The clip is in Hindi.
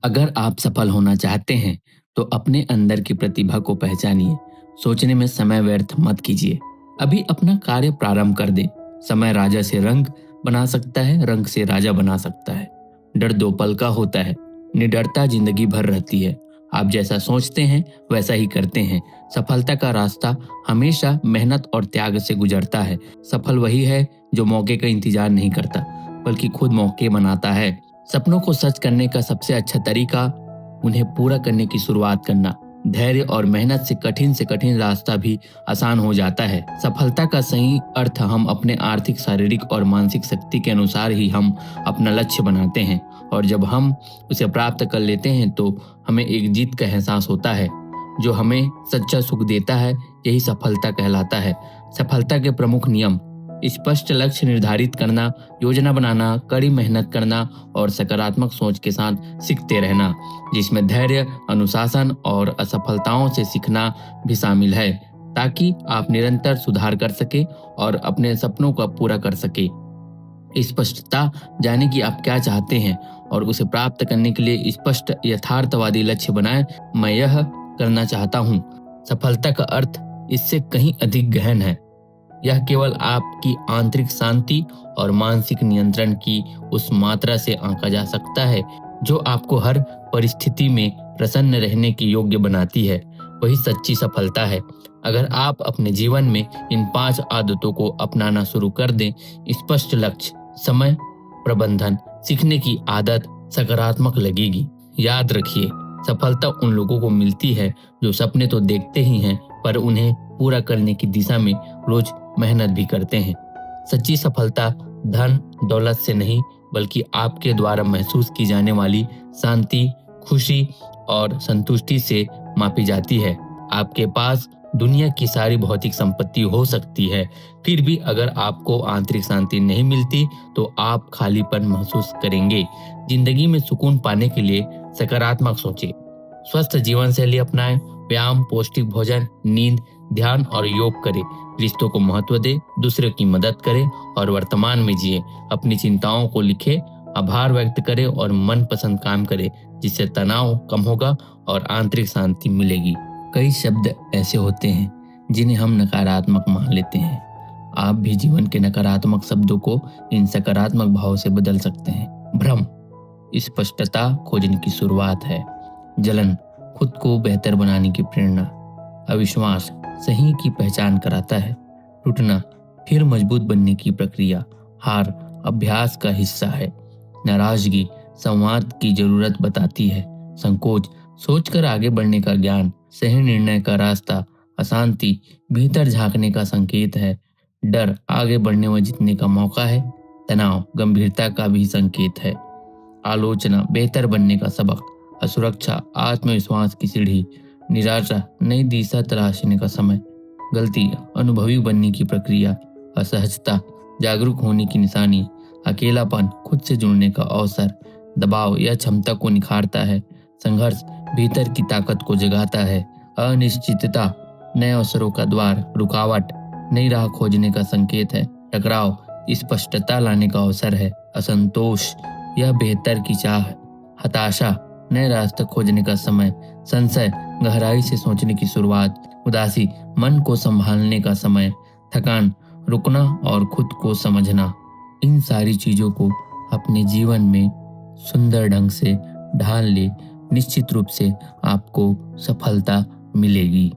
अगर आप सफल होना चाहते हैं तो अपने अंदर की प्रतिभा को पहचानिए। सोचने में समय व्यर्थ मत कीजिए। अभी अपना कार्य प्रारंभ कर दें। समय राजा से रंग बना सकता है, रंग से राजा बना सकता है। डर दो पल का होता है, निडरता जिंदगी भर रहती है। आप जैसा सोचते हैं वैसा ही करते हैं। सफलता का रास्ता हमेशा मेहनत और त्याग से गुजरता है। सफल वही है जो मौके का इंतजार नहीं करता, बल्कि खुद मौके बनाता है। सपनों को सच करने का सबसे अच्छा तरीका उन्हें पूरा करने की शुरुआत करना। धैर्य और मेहनत से कठिन रास्ता भी आसान हो जाता है। सफलता का सही अर्थ हम अपने आर्थिक, शारीरिक और मानसिक शक्ति के अनुसार ही हम अपना लक्ष्य बनाते हैं, और जब हम उसे प्राप्त कर लेते हैं तो हमें एक जीत का एहसास होता है जो हमें सच्चा सुख देता है। यही सफलता कहलाता है। सफलता के प्रमुख नियम: स्पष्ट लक्ष्य निर्धारित करना, योजना बनाना, कड़ी मेहनत करना और सकारात्मक सोच के साथ सीखते रहना, जिसमें धैर्य, अनुशासन और असफलताओं से सीखना भी शामिल है, ताकि आप निरंतर सुधार कर सके और अपने सपनों को पूरा कर सके। स्पष्टता, जाने कि आप क्या चाहते हैं और उसे प्राप्त करने के लिए स्पष्ट यथार्थवादी लक्ष्य बनाएं। मैं यह करना चाहता हूँ। सफलता का अर्थ इससे कहीं अधिक गहन है। यह केवल आपकी आंतरिक शांति और मानसिक नियंत्रण की उस मात्रा से आंका जा सकता है जो आपको हर परिस्थिति में प्रसन्न रहने की योग्य बनाती है। वही सच्ची सफलता है। अगर आप अपने जीवन में इन 5 आदतों को अपनाना शुरू कर दें: स्पष्ट लक्ष्य, समय प्रबंधन, सीखने की आदत, सकारात्मक लगेगी। याद रखिए, सफलता उन लोगों को मिलती है जो सपने तो देखते ही हैं पर उन्हें पूरा करने की दिशा में रोज मेहनत भी करते हैं। सच्ची सफलता धन दौलत से नहीं, बल्कि आपके द्वारा महसूस की जाने वाली शांति, खुशी और संतुष्टि से मापी जाती है। आपके पास दुनिया की सारी भौतिक संपत्ति हो सकती है, फिर भी अगर आपको आंतरिक शांति नहीं मिलती तो आप खालीपन महसूस करेंगे। जिंदगी में सुकून पाने के लिए सकारात्मक सोचें, स्वस्थ जीवन शैली अपनाएं, व्यायाम, पौष्टिक भोजन, नींद, ध्यान और योग करें। रिश्तों को महत्व दें, दूसरे की मदद करें और वर्तमान में जिए। अपनी चिंताओं को लिखें, आभार व्यक्त करें और मनपसंद काम करें, जिससे तनाव कम होगा और आंतरिक शांति मिलेगी। कई शब्द ऐसे होते हैं जिन्हें हम नकारात्मक मान लेते हैं। आप भी जीवन के नकारात्मक शब्दों को इन सकारात्मक भाव से बदल सकते हैं। भ्रम स्पष्टता खोजने की शुरुआत है। जलन खुद को बेहतर बनाने की प्रेरणा। अविश्वास सही की पहचान कराता है। टूटना फिर मजबूत बनने की प्रक्रिया। हार अभ्यास का हिस्सा है। नाराजगी संवाद की जरूरत बताती है। संकोच सोचकर आगे बढ़ने का ज्ञान। सही निर्णय का रास्ता। अशांति भीतर झांकने का संकेत है। डर आगे बढ़ने व जीतने का मौका है। तनाव गंभीरता का भी संकेत है। आलोचना बेहतर बनने का सबक। असुरक्षा आत्मविश्वास की सीढ़ी। निराशा नई दिशा तलाशने का समय। गलती अनुभवी बनने की प्रक्रिया। असहजता जागरूक होने की निशानी। अकेलापन खुद से जुड़ने का अवसर। दबाव यह क्षमता को निखारता है। संघर्ष भीतर की ताकत को जगाता है। अनिश्चितता नए अवसरों का द्वार। रुकावट नई राह खोजने का संकेत है। टकराव स्पष्टता लाने का अवसर है। असंतोष यह बेहतर की चाह है। हताशा नए रास्ते खोजने का समय। संशय गहराई से सोचने की शुरुआत। उदासी मन को संभालने का समय। थकान रुकना और खुद को समझना। इन सारी चीजों को अपने जीवन में सुंदर ढंग से ढाल ले, निश्चित रूप से आपको सफलता मिलेगी।